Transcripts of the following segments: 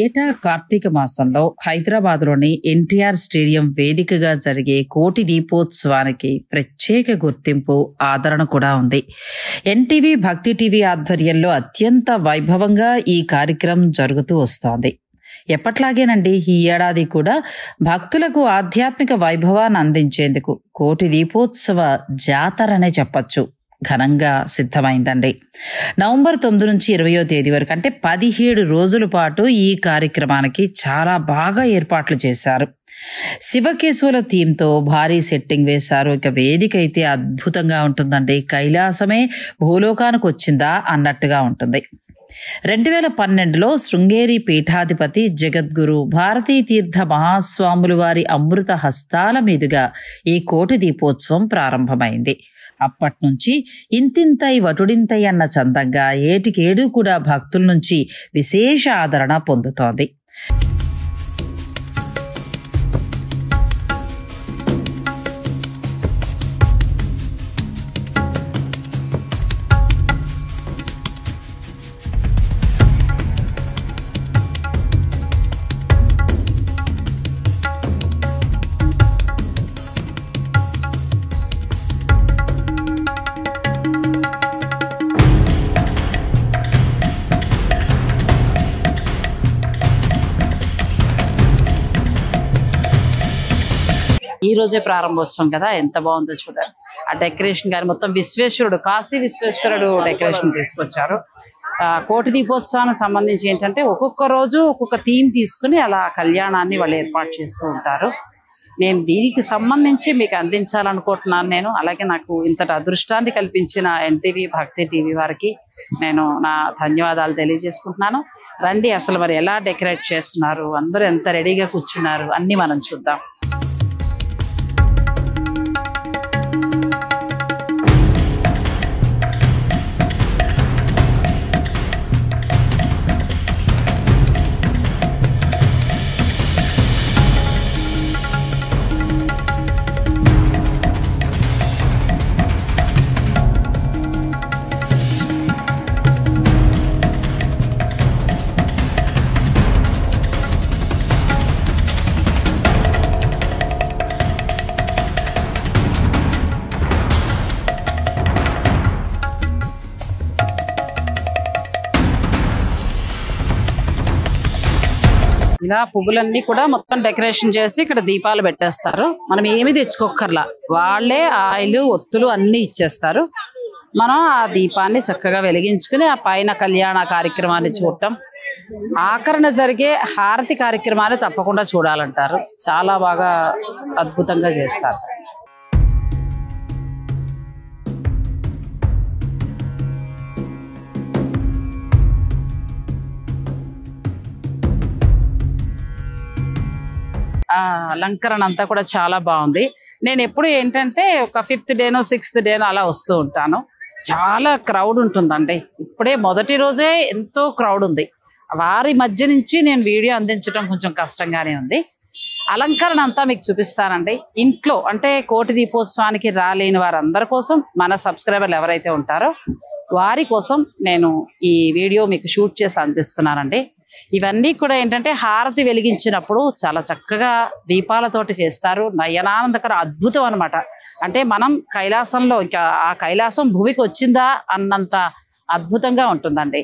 ఏటా కార్తీక మాసంలో హైదరాబాద్ లోని ఎన్టీఆర్ స్టేడియం వేదికగా జరిగే కోటి దీపోత్సవానికి ప్రత్యేక గుర్తింపు, ఆదరణ కూడా ఉంది. ఎన్టీవీ భక్తి టీవీ ఆధ్వర్యంలో అత్యంత వైభవంగా ఈ కార్యక్రమం జరుగుతూ వస్తోంది. ఎప్పట్లాగేనండి ఈ ఏడాది కూడా భక్తులకు ఆధ్యాత్మిక వైభవాన్ని అందించేందుకు కోటి దీపోత్సవ జాతరనే చెప్పచ్చు ఘనంగా సిద్ధమైందండి. నవంబర్ 9 నుంచి 20వ తేదీ వరకు అంటే 17 రోజుల పాటు ఈ కార్యక్రమానికి చాలా బాగా ఏర్పాట్లు చేశారు. శివకేశవుల థీమ్తో భారీ సెట్టింగ్ వేశారు. ఇక వేదిక అయితే అద్భుతంగా ఉంటుందండి. కైలాసమే భూలోకానికి వచ్చిందా అన్నట్టుగా ఉంటుంది. 2012లో శృంగేరి పీఠాధిపతి జగద్గురు భారతీ తీర్థ మహాస్వాములు వారి అమృత హస్తాల మీదుగా ఈ కోటి దీపోత్సవం ప్రారంభమైంది. అప్పట్నుంచి ఇంతింతై వటుడింతై అన్న చందంగా ఏటికేడు కూడా భక్తుల నుంచి విశేష ఆదరణ పొందుతోంది. ఈ రోజే ప్రారంభోత్సవం కదా, ఎంత బాగుందో చూడండి. ఆ డెకరేషన్ గాని మొత్తం విశ్వేశ్వరుడు, కాశీ విశ్వేశ్వరుడు డెకరేషన్ తీసుకొచ్చారు. కోటి దీపోత్సవానికి సంబంధించి ఏంటంటే ఒక్కొక్క రోజు ఒక్కొక్క థీమ్ తీసుకుని అలా కళ్యాణాన్ని వాళ్ళు ఏర్పాటు చేస్తూ ఉంటారు. నేను దీనికి సంబంధించి మీకు అందించాలనుకుంటున్నాను నేను. అలాగే నాకు ఇంతటి అదృష్టాన్ని కల్పించిన ఎన్టీవీ భక్తి టీవీ వారికి నేను నా ధన్యవాదాలు తెలియజేసుకుంటున్నాను. రండి, అసలు మరి ఎలా డెకరేట్ చేస్తున్నారు, అందరూ ఎంత రెడీగా కూర్చున్నారు అన్నీ మనం చూద్దాం. ఇలా పువ్వులన్నీ కూడా మొత్తం డెకరేషన్ చేసి ఇక్కడ దీపాలు పెట్టేస్తారు. మనం ఏమి తెచ్చుకోకర్లా, వాళ్ళే ఆయిల్ ఒత్తులు అన్ని ఇచ్చేస్తారు. మనం ఆ దీపాన్ని చక్కగా వెలిగించుకుని ఆ పైన కళ్యాణ కార్యక్రమాన్ని చూడటం, ఆఖరణ జరిగే హారతి కార్యక్రమాన్ని తప్పకుండా చూడాలంటారు. చాలా బాగా అద్భుతంగా చేస్తారు. అలంకరణ అంతా కూడా చాలా బాగుంది. నేను ఎప్పుడు ఏంటంటే ఒక 5th డేనో 6th డేనో అలా వస్తూ ఉంటాను. చాలా క్రౌడ్ ఉంటుందండి. ఇప్పుడే మొదటి రోజే ఎంతో క్రౌడ్ ఉంది. వారి మధ్య నుంచి నేను వీడియో అందించడం కొంచెం కష్టంగానే ఉంది. అలంకరణ అంతా మీకు చూపిస్తానండి. ఇంట్లో అంటే కోటి దీపోత్సవానికి రాలేని వారందరి కోసం, మన సబ్స్క్రైబర్లు ఎవరైతే ఉంటారో వారి కోసం నేను ఈ వీడియో మీకు షూట్ చేసి అందిస్తున్నానండి. ఇవన్నీ కూడా ఏంటంటే హారతి వెలిగించినప్పుడు చాలా చక్కగా దీపాలతోటి చేస్తారు. నయనానందకర అద్భుతం అనమాట. అంటే మనం కైలాసంలో, ఇంకా ఆ కైలాసం భూమికి వచ్చిందా అన్నంత అద్భుతంగా ఉంటుందండి.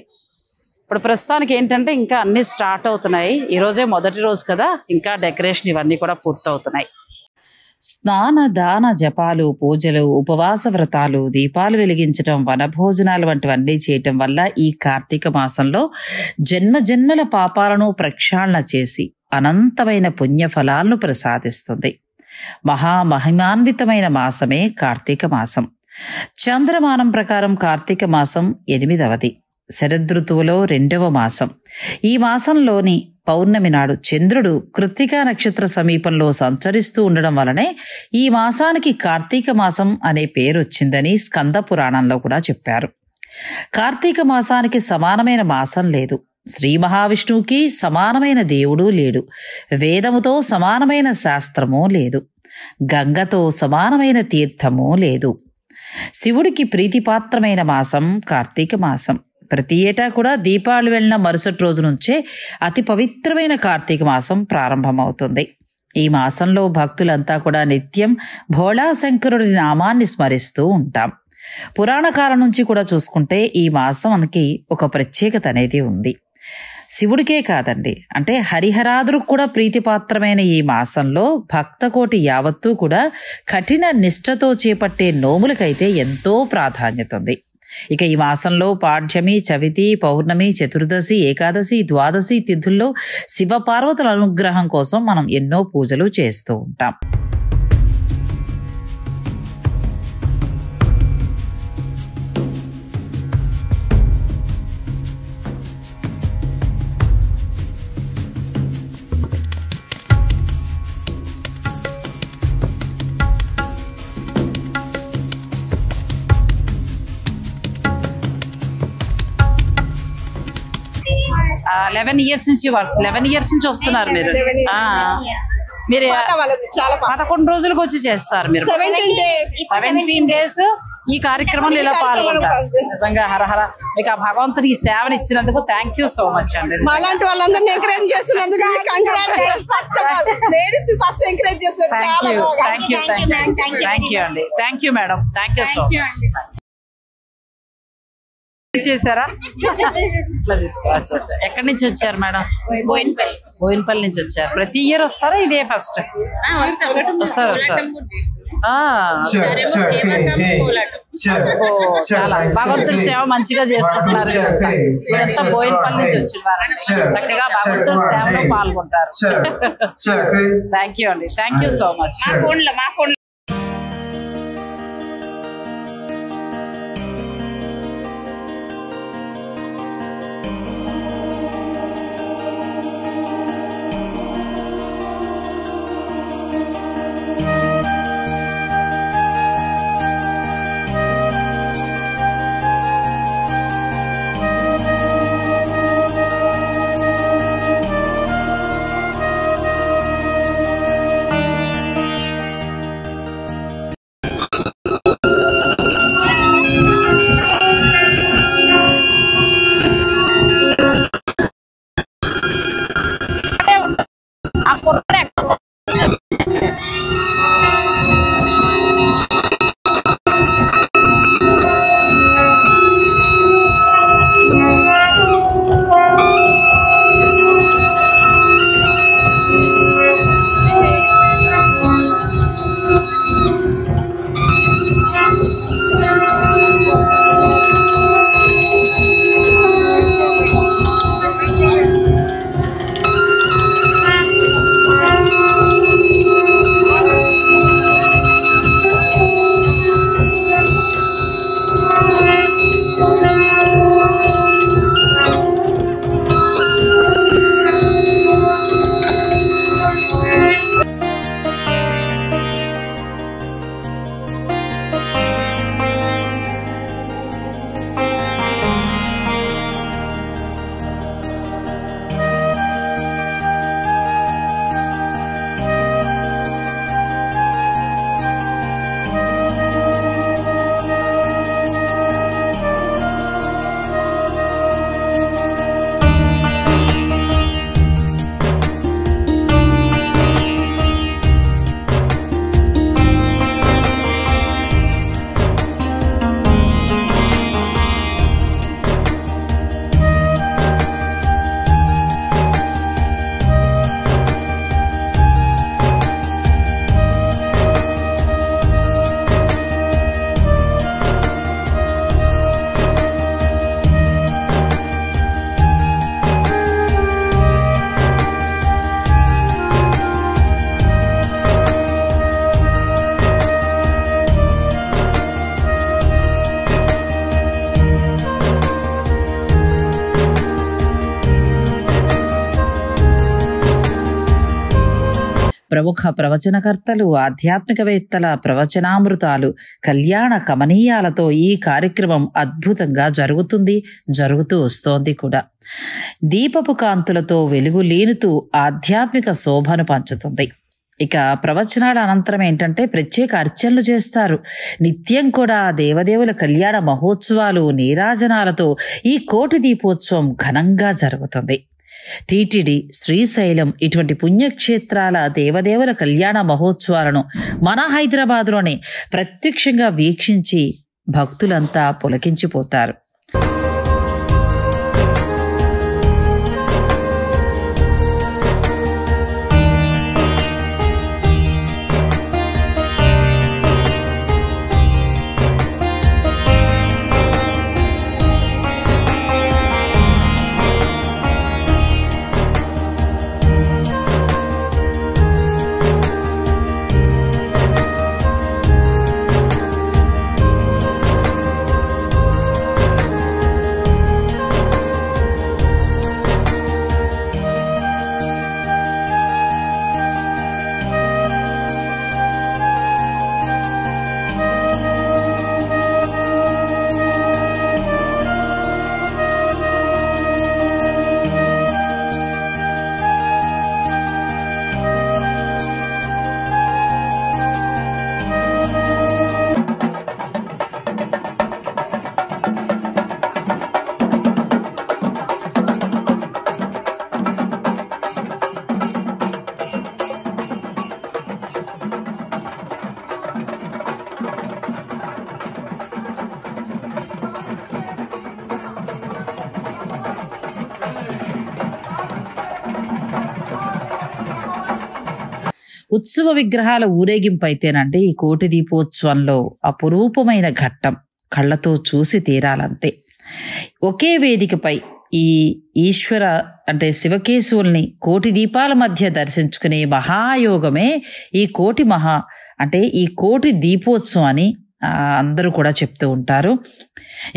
ఇప్పుడు ప్రస్తుతానికి ఏంటంటే ఇంకా అన్నీ స్టార్ట్ అవుతున్నాయి. ఈరోజే మొదటి రోజు కదా, ఇంకా డెకరేషన్ ఇవన్నీ కూడా పూర్తవుతున్నాయి. స్నాన దాన జపాలు, పూజలు, ఉపవాస వ్రతాలు, దీపాలు వెలిగించటం, వనభోజనాలు వంటివన్నీ చేయటం వల్ల ఈ కార్తీక మాసంలో జన్మజన్మల పాపాలను ప్రక్షాళన చేసి అనంతమైన పుణ్యఫలాలను ప్రసాదిస్తుంది. మహామహిమాన్వితమైన మాసమే కార్తీక మాసం. చంద్రమానం ప్రకారం కార్తీక మాసం 8వది. శరదృతువులో 2వ మాసం. ఈ మాసంలోని పౌర్ణమి నాడు చంద్రుడు కృత్తికా నక్షత్ర సమీపంలో సంచరిస్తూ ఉండడం వలనే ఈ మాసానికి కార్తీక మాసం అనే పేరు వచ్చిందని స్కంద పురాణంలో కూడా చెప్పారు. కార్తీక మాసానికి సమానమైన మాసం లేదు. శ్రీ మహావిష్ణువుకి సమానమైన దేవుడు లేడు. వేదముతో సమానమైన శాస్త్రమూ లేదు. గంగతో సమానమైన తీర్థమూ లేదు. శివుడికి ప్రీతిపాత్రమైన మాసం కార్తీక మాసం. ప్రతి ఏటా కూడా దీపావళి వెళ్ళిన మరుసటి రోజు నుంచే అతి పవిత్రమైన కార్తీక మాసం ప్రారంభమవుతుంది. ఈ మాసంలో భక్తులంతా కూడా నిత్యం భోళాశంకరుడి నామాన్ని స్మరిస్తూ ఉంటాం. పురాణ కాలం నుంచి కూడా చూసుకుంటే ఈ మాసానికి ఒక ప్రత్యేకత అనేది ఉంది. శివుడికే కాదండి, అంటే హరిహరాదులకు కూడా ప్రీతిపాత్రమైన ఈ మాసంలో భక్తకోటి యావత్తూ కూడా కఠిన నిష్ఠతో చేపట్టే నోములకైతే ఎంతో ప్రాధాన్యత ఉంది. ఇక ఈ మాసంలో పాడ్యమి, చవితి, పౌర్ణమి, చతుర్దశి, ఏకాదశి, ద్వాదశి తిథుల్లో శివపార్వతుల అనుగ్రహం కోసం మనం ఎన్నో పూజలు చేస్తూ ఉంటాం. లెవెన్ ఇయర్స్ నుంచి వస్తున్నారు మీరు. మీరు 11 రోజులకు వచ్చి చేస్తారు. మీరు 17 డేస్ ఈ కార్యక్రమంలో ఇలా పాల్గొంటారు. నిజంగా హరహర మీకు ఆ భగవంతుడి ఈ సేవను ఇచ్చినందుకు థ్యాంక్ యూ సో మచ్ అండి. అలాంటి వాళ్ళందరినీ ఎంకరేజ్ చేస్తున్నందుకు thank you madam. Thank you so much. చేశారా? ఎక్కడి నుంచి వచ్చారు మేడం? బోయినపల్లి నుంచి వచ్చారు. ప్రతి ఇయర్ వస్తారా? ఇదే ఫస్ట్ వస్తారు? చాలా భగవంతుడి సేవ మంచిగా చేసుకుంటున్నారు. మీరంతా బోయినపల్లి నుంచి వచ్చినారు, చక్కగా భగవంతుడి సేవలో పాల్గొంటారు. థ్యాంక్ యూ అండి. Thank you so much. ప్రముఖ ప్రవచనకర్తలు, ఆధ్యాత్మికవేత్తల ప్రవచనామృతాలు, కళ్యాణ కమనీయాలతో ఈ కార్యక్రమం అద్భుతంగా జరుగుతూ వస్తోంది కూడా. దీపపు కాంతులతో వెలుగు లేనుతూ ఆధ్యాత్మిక శోభను పంచుతుంది. ఇక ప్రవచనాల అనంతరం ఏంటంటే ప్రత్యేక అర్చనలు చేస్తారు. నిత్యం కూడా దేవదేవుల కళ్యాణ మహోత్సవాలు నీరాజనాలతో ఈ కోటి దీపోత్సవం ఘనంగా జరుగుతుంది. టీటీడీ, శ్రీశైలం ఇటువంటి పుణ్యక్షేత్రాల దేవదేవుల కళ్యాణ మహోత్సవాలను మన హైదరాబాద్లోనే ప్రత్యక్షంగా వీక్షించి భక్తులంతా పులకించిపోతారు. ఉత్సవ విగ్రహాల ఊరేగింపు అయితేనండి ఈ కోటి దీపోత్సవంలో అపురూపమైన ఘట్టం. కళ్ళతో చూసి తీరాలంతే. ఒకే వేదికపై ఈ ఈశ్వర అంటే శివకేశవుల్ని కోటి దీపాల మధ్య దర్శించుకునే మహాయోగమే ఈ కోటి దీపోత్సవం అని అందరూ కూడా చెప్తూ ఉంటారు.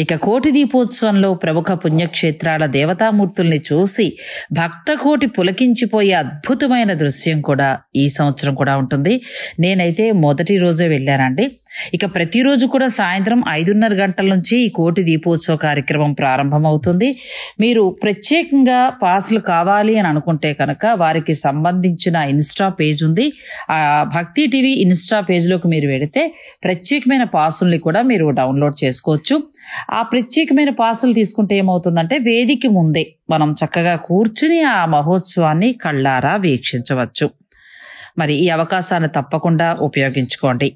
ఇక కోటి దీపోత్సవంలో ప్రముఖ పుణ్యక్షేత్రాల దేవతామూర్తుల్ని చూసి భక్తకోటి పులకించిపోయే అద్భుతమైన దృశ్యం కూడా ఈ సంవత్సరం కూడా ఉంటుంది. నేనైతే మొదటి రోజే వెళ్ళానండి. ఇక ప్రతిరోజు కూడా సాయంత్రం 5:30 గంటల నుంచి ఈ కోటి దీపోత్సవ కార్యక్రమం ప్రారంభమవుతుంది. మీరు ప్రత్యేకంగా పాసులు కావాలి అని అనుకుంటే కనుక వారికి సంబంధించిన ఇన్స్టా పేజ్ ఉంది. ఆ భక్తి టీవీ ఇన్స్టా పేజ్లోకి మీరు వెళితే ప్రత్యేకమైన పాసుల్ని కూడా మీరు డౌన్లోడ్ చేసుకోవచ్చు. ఆ ప్రత్యేకమైన పాసులు తీసుకుంటే ఏమవుతుందంటే వేదిక ముందే మనం చక్కగా కూర్చుని ఆ మహోత్సవాన్ని కళ్ళారా వీక్షించవచ్చు. మరి ఈ అవకాశాన్ని తప్పకుండా ఉపయోగించుకోండి.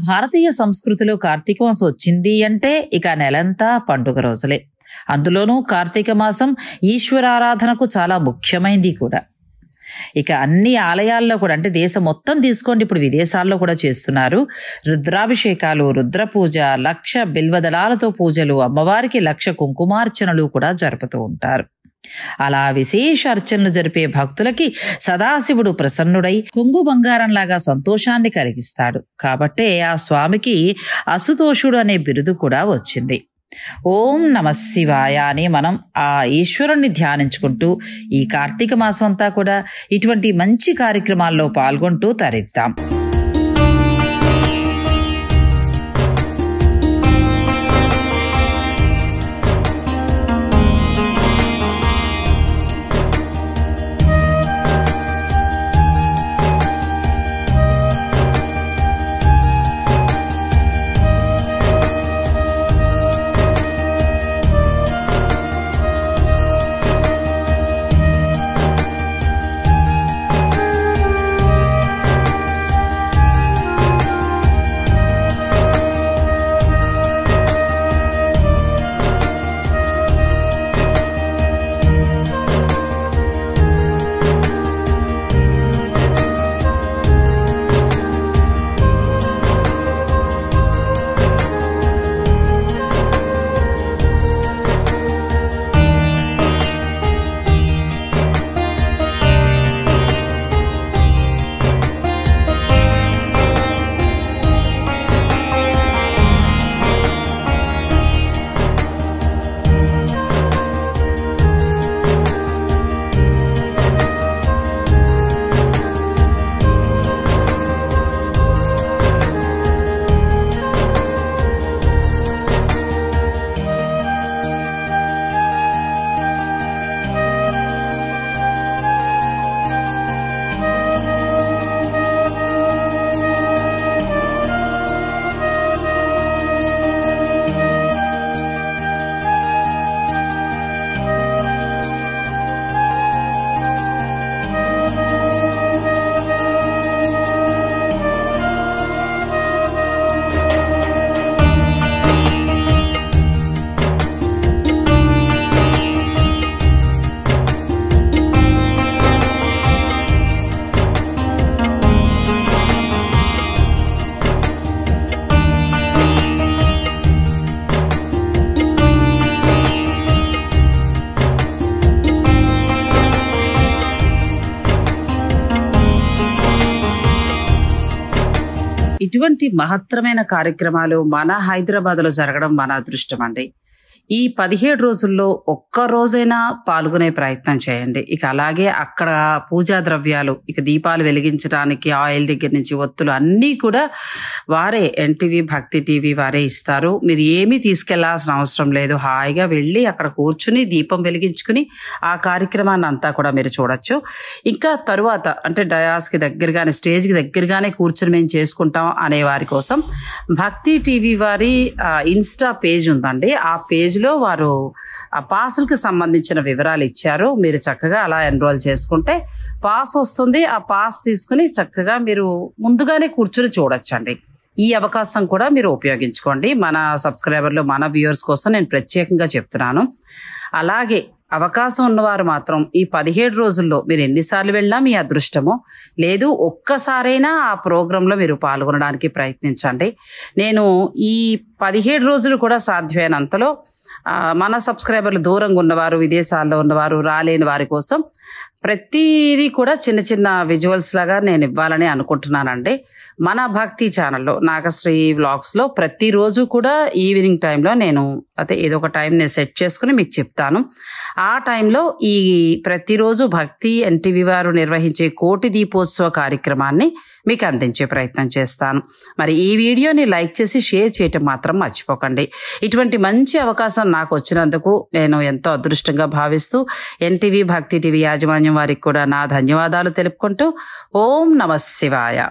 భారతీయ సంస్కృతిలో కార్తీక మాసం వచ్చింది అంటే ఇక నెలంతా పండుగ రోజులే. అందులోనూ కార్తీక మాసం ఈశ్వరారాధనకు చాలా ముఖ్యమైనది కూడా. ఇక అన్ని ఆలయాల్లో కూడా, అంటే దేశం మొత్తం తీసుకోండి, ఇప్పుడు విదేశాల్లో కూడా చేస్తున్నారు. రుద్రాభిషేకాలు, రుద్ర పూజ, 1,00,000 బిల్వదళాలతో పూజలు, అమ్మవారికి 1,00,000 కుంకుమార్చనలు కూడా జరుపుతూ ఉంటారు. అలా విశేష అర్చనలు జరిపే భక్తులకి సదాశివుడు ప్రసన్నుడై కొంగు బంగారంలాగా సంతోషాన్ని కలిగిస్తాడు. కాబట్టే ఆ స్వామికి అసుతోషుడు అనే బిరుదు కూడా వచ్చింది. ఓం నమః శివాయ అని మనం ఆ ఈశ్వరుణ్ణి ధ్యానించుకుంటూ ఈ కార్తీక మాసం అంతా కూడా ఇటువంటి మంచి కార్యక్రమాల్లో పాల్గొంటూ తరిద్దాం. ఇటువంటి మహత్తరమైన కార్యక్రమాలు మన హైదరాబాద్లో జరగడం మన అదృష్టం అండి. ఈ 17 రోజుల్లో ఒక్క రోజైనా పాల్గొనే ప్రయత్నం చేయండి. ఇక అలాగే అక్కడ పూజా ద్రవ్యాలు, ఇక దీపాలు వెలిగించడానికి ఆయిల్ దగ్గర నుంచి ఒత్తులు అన్నీ కూడా వారే ఎన్టీవీ భక్తి టీవీ వారే ఇస్తారు. మీరు ఏమీ తీసుకెళ్లాల్సిన అవసరం లేదు. హాయిగా వెళ్ళి అక్కడ కూర్చుని దీపం వెలిగించుకుని ఆ కార్యక్రమాన్ని అంతా కూడా మీరు చూడొచ్చు. ఇంకా తరువాత అంటే డయాస్కి దగ్గరగానే, స్టేజ్కి దగ్గరగానే కూర్చుని మేము చేసుకుంటాం అనే వారి కోసం భక్తి టీవీ వారి ఇన్స్టా పేజ్ ఉందండి. ఆ పేజ్లో వారు ఆ పాసులకు సంబంధించిన వివరాలు ఇచ్చారు. మీరు చక్కగా అలా ఎన్రోల్ చేసుకుంటే పాస్ వస్తుంది. ఆ పాస్ తీసుకుని చక్కగా మీరు ముందుగానే కూర్చుని చూడొచ్చండి. ఈ అవకాశం కూడా మీరు ఉపయోగించుకోండి. మన సబ్స్క్రైబర్లు, మన వ్యూవర్స్ కోసం నేను ప్రత్యేకంగా చెప్తున్నాను. అలాగే అవకాశం ఉన్నవారు మాత్రం ఈ 17 రోజుల్లో మీరు ఎన్నిసార్లు వెళ్ళినా మీ అదృష్టము. లేదు ఒక్కసారైనా ఆ ప్రోగ్రాంలో మీరు పాల్గొనడానికి ప్రయత్నించండి. నేను ఈ 17 రోజులు కూడా సాధ్యమైనంతలో మన సబ్స్క్రైబర్లు దూరంగా ఉన్నవారు, విదేశాల్లో ఉన్నవారు, రాలేని వారి కోసం ప్రతిదీ కూడా చిన్న చిన్న విజువల్స్ లాగా నేను ఇవ్వాలని అనుకుంటున్నానండి. మన భక్తి ఛానల్లో నాగశ్రీ వ్లాగ్స్లో ప్రతిరోజు కూడా ఈవినింగ్ టైంలో నేను అయితే ఏదో ఒక టైం నేను సెట్ చేసుకుని మీకు చెప్తాను. ఆ టైంలో ఈ ప్రతిరోజు భక్తి ఎన్టీవీ వారు నిర్వహించే కోటి దీపోత్సవ కార్యక్రమాన్ని మీకు అందించే ప్రయత్నం చేస్తాను. మరి ఈ వీడియోని లైక్ చేసి షేర్ చేయటం మాత్రం మర్చిపోకండి. ఇటువంటి మంచి అవకాశం నాకు వచ్చినందుకు నేను ఎంతో అదృష్టంగా భావిస్తూ ఎన్టీవీ భక్తి టీవీ యాజమాన్యం వారికి కూడా నా ధన్యవాదాలు తెలుపుకుంటూ ఓం నమః శివాయ.